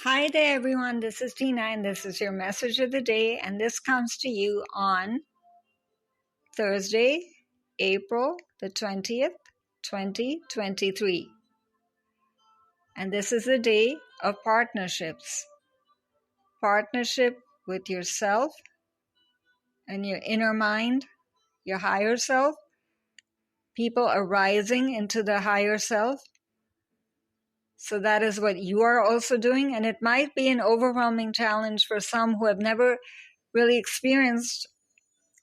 Hi there, everyone. This is Tina, and this is your message of the day. And this comes to you on Thursday, April the 20th, 2023. And this is the day of partnerships. Partnership with yourself and your inner mind, your higher self. People are rising into the higher self. So that is what you are also doing. And it might be an overwhelming challenge for some who have never really experienced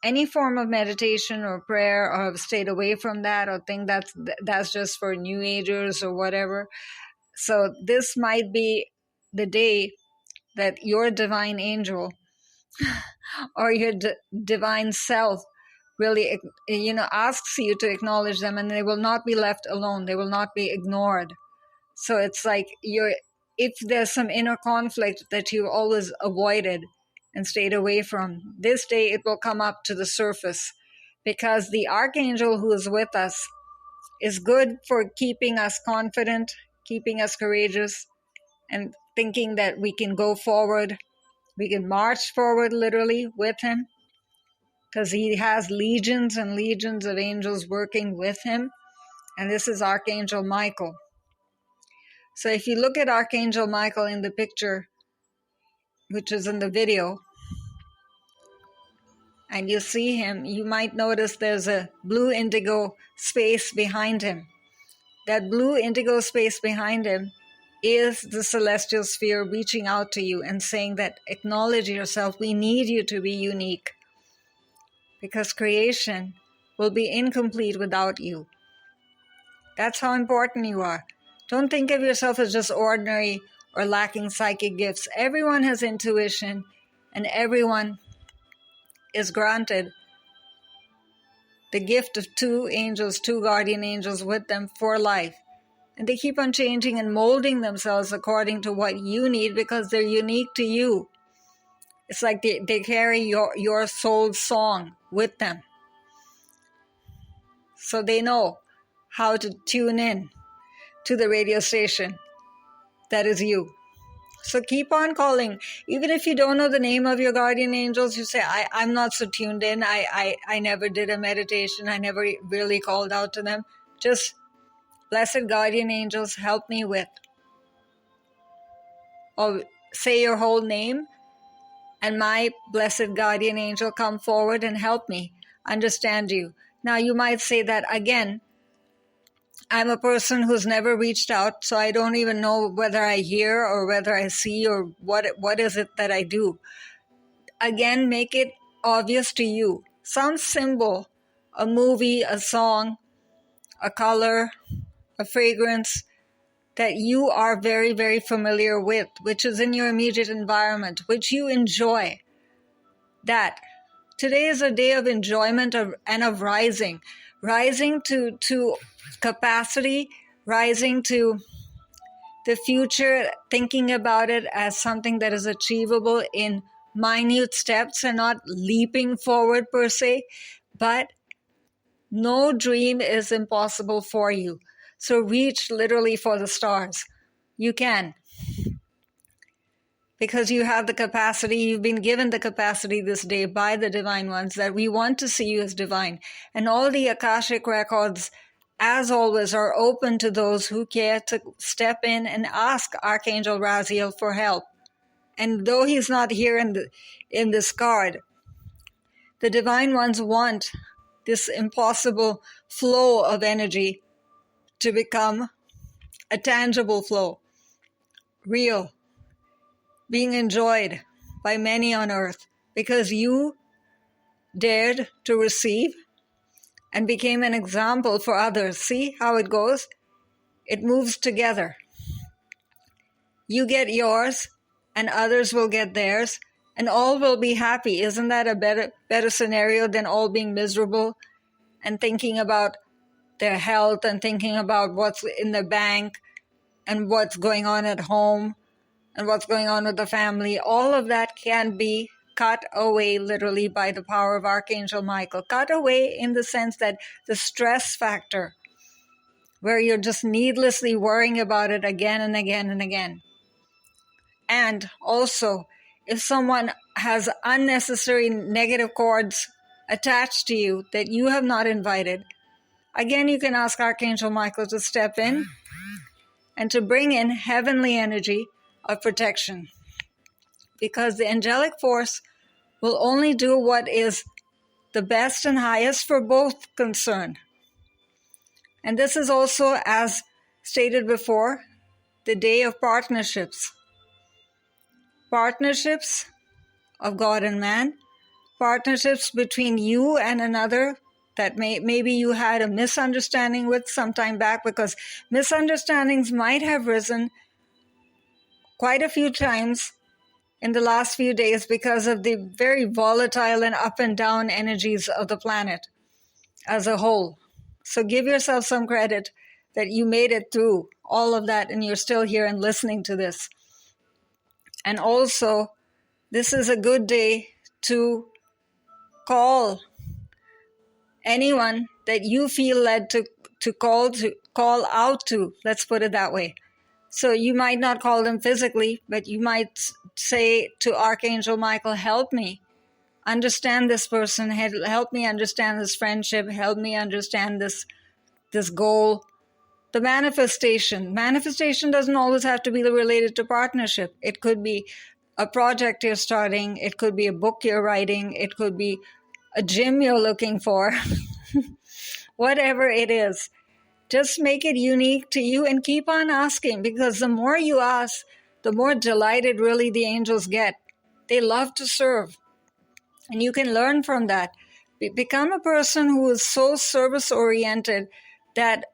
any form of meditation or prayer, or have stayed away from that, or think that's just for New Agers or whatever. So this might be the day that your divine angel or your divine self really, asks you to acknowledge them, and they will not be left alone. They will not be ignored. So it's like if there's some inner conflict that you've always avoided and stayed away from, this day it will come up to the surface, because the archangel who is with us is good for keeping us confident, keeping us courageous, and thinking that we can go forward. We can march forward literally with him, because he has legions and legions of angels working with him. And this is Archangel Michael. So if you look at Archangel Michael in the picture, which is in the video, and you see him, you might notice there's a blue indigo space behind him. That blue indigo space behind him is the celestial sphere reaching out to you and saying that acknowledge yourself. We need you to be unique, because creation will be incomplete without you. That's how important you are. Don't think of yourself as just ordinary or lacking psychic gifts. Everyone has intuition, and everyone is granted the gift of two angels, two guardian angels with them for life. And they keep on changing and molding themselves according to what you need, because they're unique to you. It's like they carry your soul's song with them. So they know how to tune in to the radio station that is you. So keep on calling. Even if you don't know the name of your guardian angels, you say, I'm not so tuned in. I never did a meditation. I never really called out to them. Just, blessed guardian angels, help me with. Or say your whole name, and my blessed guardian angel come forward and help me understand you. Now you might say that again, I'm a person who's never reached out, so I don't even know whether I hear or whether I see or what is it that I do. Again, make it obvious to you. Some symbol, a movie, a song, a color, a fragrance that you are very, very familiar with, which is in your immediate environment, which you enjoy. That today is a day of enjoyment and of rising to capacity, rising to the future, thinking about it as something that is achievable in minute steps and not leaping forward per se. But no dream is impossible for you. So reach literally for the stars. You can. Because you have the capacity, you've been given the capacity this day by the divine ones that we want to see you as divine. And all the Akashic records, as always, are open to those who care to step in and ask Archangel Raziel for help. And though he's not here in this card, the divine ones want this impossible flow of energy to become a tangible flow, real, being enjoyed by many on earth, because you dared to receive and became an example for others. See how it goes? It moves together. You get yours, and others will get theirs, and all will be happy. Isn't that a better scenario than all being miserable and thinking about their health and thinking about what's in the bank and what's going on at home and what's going on with the family? All of that can be cut away literally by the power of Archangel Michael. Cut away in the sense that the stress factor, where you're just needlessly worrying about it again and again and again. And also, if someone has unnecessary negative cords attached to you that you have not invited, again, you can ask Archangel Michael to step in and to bring in heavenly energy of protection. Because the angelic force will only do what is the best and highest for both concerned. And this is also, as stated before, the day of partnerships. Partnerships of God and man, partnerships between you and another that maybe you had a misunderstanding with some time back, because misunderstandings might have risen quite a few times in the last few days because of the very volatile and up and down energies of the planet as a whole. So give yourself some credit that you made it through all of that and you're still here and listening to this. And also, this is a good day to call anyone that you feel led to call out to, let's put it that way. So you might not call them physically, but you might say to Archangel Michael, help me understand this person, help me understand this friendship, help me understand this goal. The manifestation doesn't always have to be related to partnership. It could be a project you're starting, it could be a book you're writing, it could be a gym you're looking for. Whatever it is, just make it unique to you and keep on asking, because the more you ask, the more delighted really the angels get. They love to serve. And you can learn from that. Become a person who is so service-oriented that,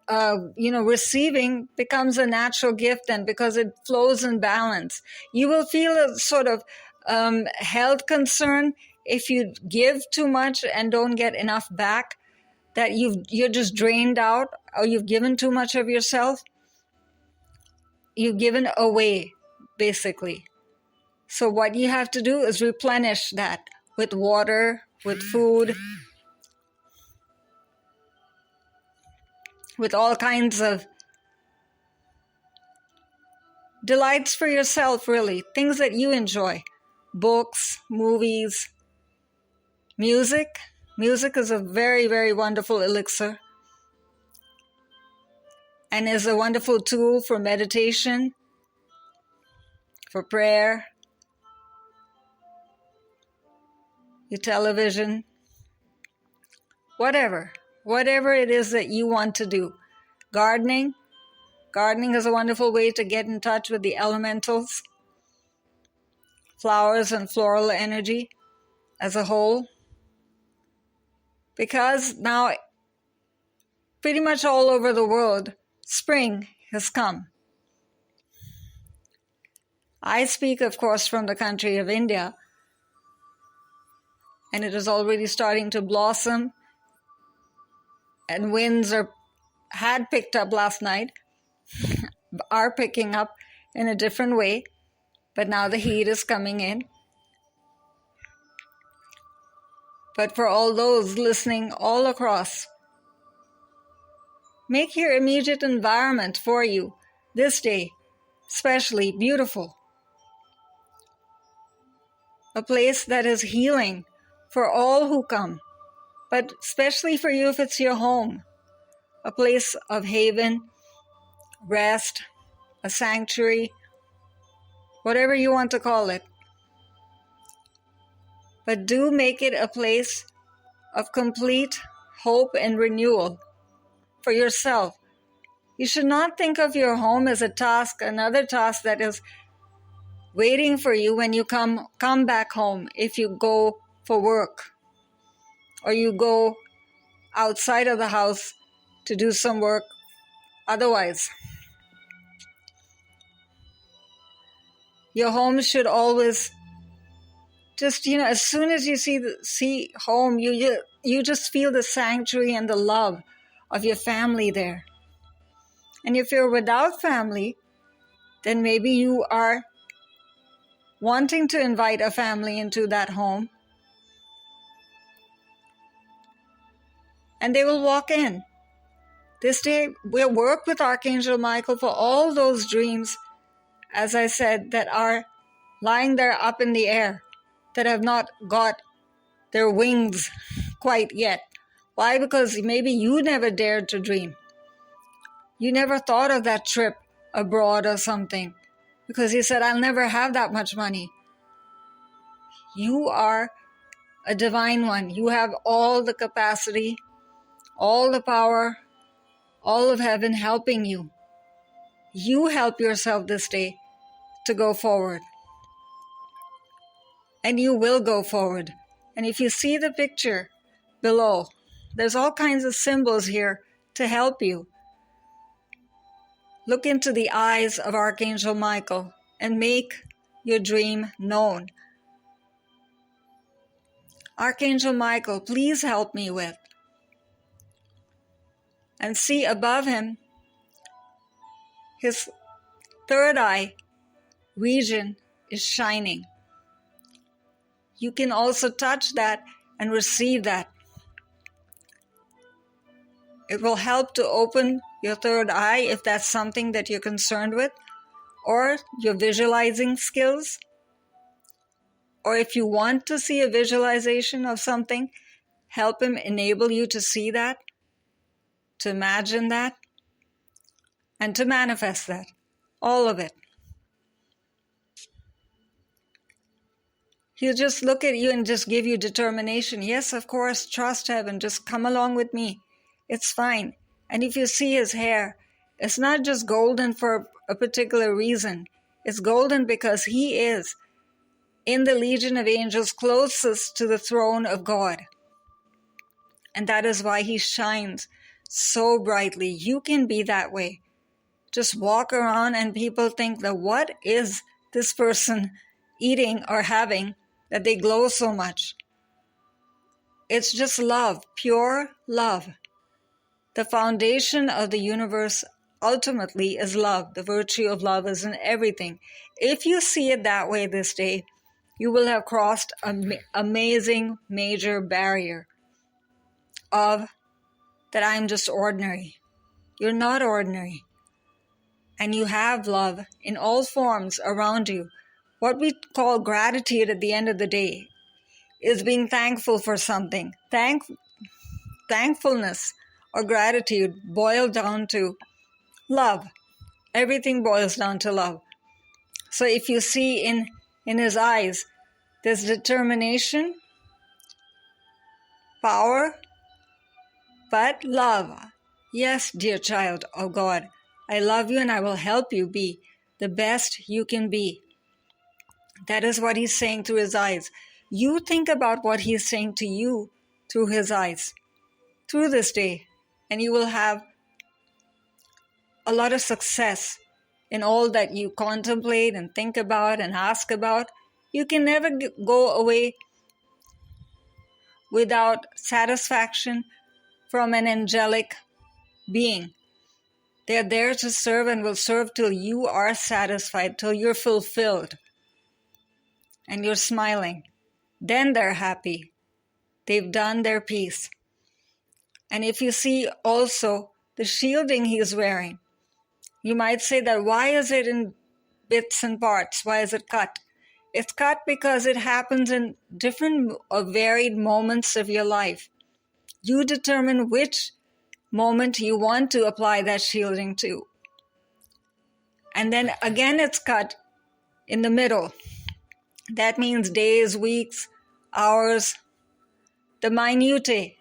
receiving becomes a natural gift then, because it flows in balance. You will feel a sort of health concern if you give too much and don't get enough back, that you're just drained out, or you've given too much of yourself. You've given away, basically. So what you have to do is replenish that with water, with food, with all kinds of delights for yourself, really. Things that you enjoy. Books, movies, music. Music is a very, very wonderful elixir and is a wonderful tool for meditation, for prayer, your television, whatever it is that you want to do. Gardening is a wonderful way to get in touch with the elementals, flowers and floral energy as a whole. Because now, pretty much all over the world, spring has come. I speak, of course, from the country of India, and it is already starting to blossom, and winds had picked up last night, are picking up in a different way, but now the heat is coming in. But for all those listening all across, make your immediate environment for you this day especially beautiful. A place that is healing for all who come, but especially for you if it's your home. A place of haven, rest, a sanctuary, whatever you want to call it. But do make it a place of complete hope and renewal for yourself. You should not think of your home as a task, another task that is waiting for you when you come back home if you go for work or you go outside of the house to do some work otherwise. Your home should always just, as soon as you see home, you just feel the sanctuary and the love of your family there. And if you're without family, then maybe you are wanting to invite a family into that home. And they will walk in. This day, we'll work with Archangel Michael for all those dreams, as I said, that are lying there up in the air that have not got their wings quite yet. Why? Because maybe you never dared to dream. You never thought of that trip abroad or something, because you said, I'll never have that much money. You are a divine one. You have all the capacity, all the power, all of heaven helping you. You help yourself this day to go forward. And you will go forward. And if you see the picture below, there's all kinds of symbols here to help you. Look into the eyes of Archangel Michael and make your dream known. Archangel Michael, please help me with. And see above him, his third eye region is shining. You can also touch that and receive that. It will help to open your third eye if that's something that you're concerned with, or your visualizing skills. Or if you want to see a visualization of something, help him enable you to see that, to imagine that, and to manifest that. All of it. He'll just look at you and just give you determination. Yes, of course, trust heaven. Just come along with me. It's fine. And if you see his hair, it's not just golden for a particular reason. It's golden because he is in the legion of angels closest to the throne of God. And that is why he shines so brightly. You can be that way. Just walk around and people think that what is this person eating or having that they glow so much? It's just love, pure love. The foundation of the universe ultimately is love. The virtue of love is in everything. If you see it that way this day, you will have crossed an amazing major barrier of that I'm just ordinary. You're not ordinary. And you have love in all forms around you. What we call gratitude at the end of the day is being thankful for something. Thankfulness or gratitude boil down to love. Everything boils down to love. So if you see in his eyes, there's determination, power, but love. Yes, dear child of God, I love you and I will help you be the best you can be. That is what he's saying through his eyes. You think about what he's saying to you through his eyes, through this day, and you will have a lot of success in all that you contemplate and think about and ask about. You can never go away without satisfaction from an angelic being. They're there to serve and will serve till you are satisfied, till you're fulfilled and you're smiling. Then they're happy. They've done their piece. And if you see also the shielding he's wearing, you might say that why is it in bits and parts? Why is it cut? It's cut because it happens in different or varied moments of your life. You determine which moment you want to apply that shielding to. And then again it's cut in the middle. That means days, weeks, hours, the minutiae.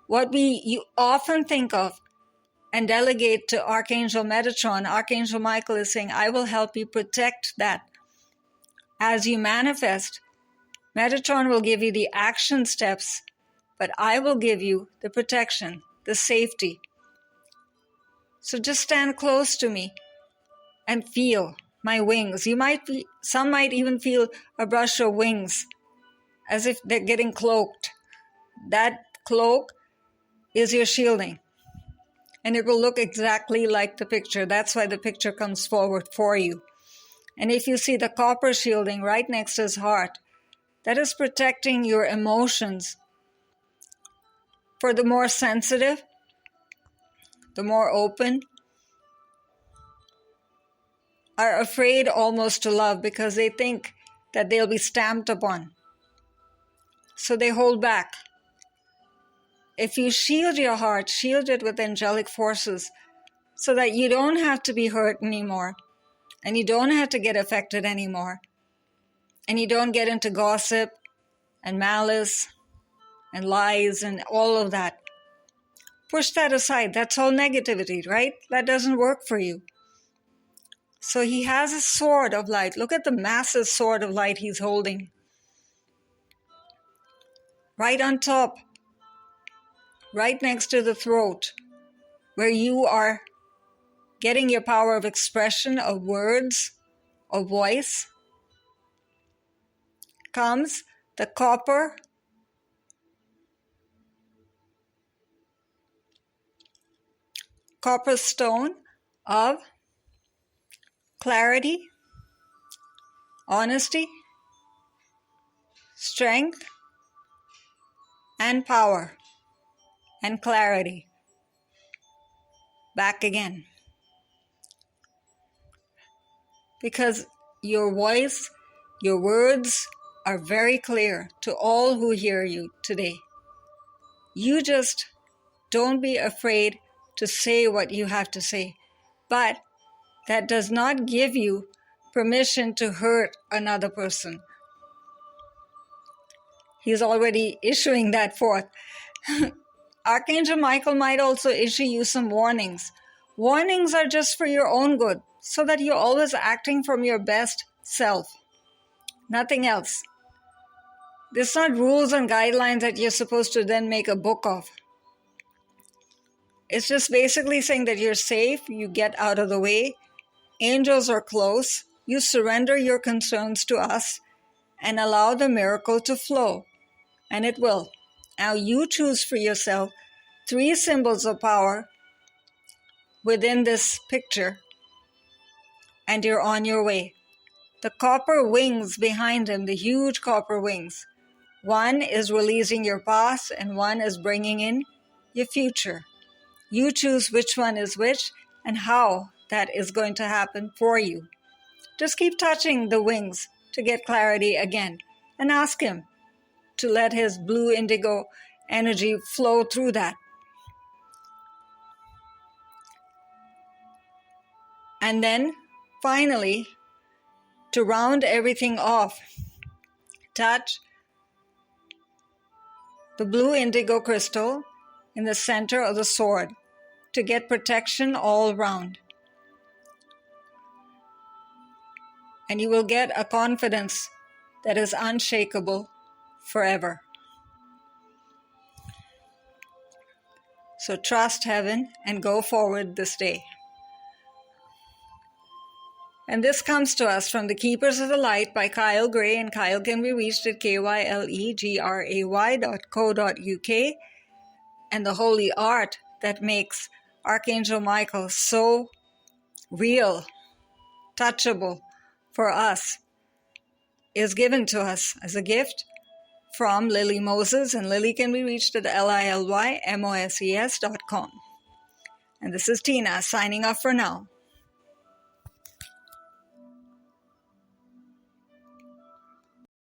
What you often think of and delegate to Archangel Metatron, Archangel Michael is saying, I will help you protect that. As you manifest, Metatron will give you the action steps, but I will give you the protection, the safety. So just stand close to me and feel my wings. Some might even feel a brush of wings as if they're getting cloaked. That cloak is your shielding. And it will look exactly like the picture. That's why the picture comes forward for you. And if you see the copper shielding right next to his heart, that is protecting your emotions. For the more sensitive, the more open, are afraid almost to love because they think that they'll be stamped upon. So they hold back. If you shield your heart, shield it with angelic forces so that you don't have to be hurt anymore and you don't have to get affected anymore and you don't get into gossip and malice and lies and all of that. Push that aside. That's all negativity, right? That doesn't work for you. So he has a sword of light. Look at the massive sword of light he's holding. Right on top, right next to the throat, where you are getting your power of expression, of words, of voice, comes the copper stone of clarity, honesty, strength, and power, and clarity. Back again. Because your voice, your words are very clear to all who hear you today. You just don't be afraid to say what you have to say. But that does not give you permission to hurt another person. He's already issuing that forth. Archangel Michael might also issue you some warnings. Warnings are just for your own good, so that you're always acting from your best self. Nothing else. There's not rules and guidelines that you're supposed to then make a book of. It's just basically saying that you're safe, you get out of the way, angels are close, you surrender your concerns to us, and allow the miracle to flow. And it will. Now you choose for yourself 3 symbols of power within this picture, and you're on your way. The copper wings behind him, the huge copper wings. One is releasing your past and one is bringing in your future. You choose which one is which and how that is going to happen for you. Just keep touching the wings to get clarity again and ask him to let his blue indigo energy flow through that. And then finally, to round everything off, touch the blue indigo crystal in the center of the sword to get protection all around. And you will get a confidence that is unshakable forever. So trust heaven and go forward this day. And this comes to us from The Keepers of the Light by Kyle Gray, and Kyle can be reached at kylegray.co.uk. And the holy art that makes Archangel Michael so real, touchable for us is given to us as a gift from Lily Moses, and Lily can be reached at lilymoses.com. And this is Tina signing off for now.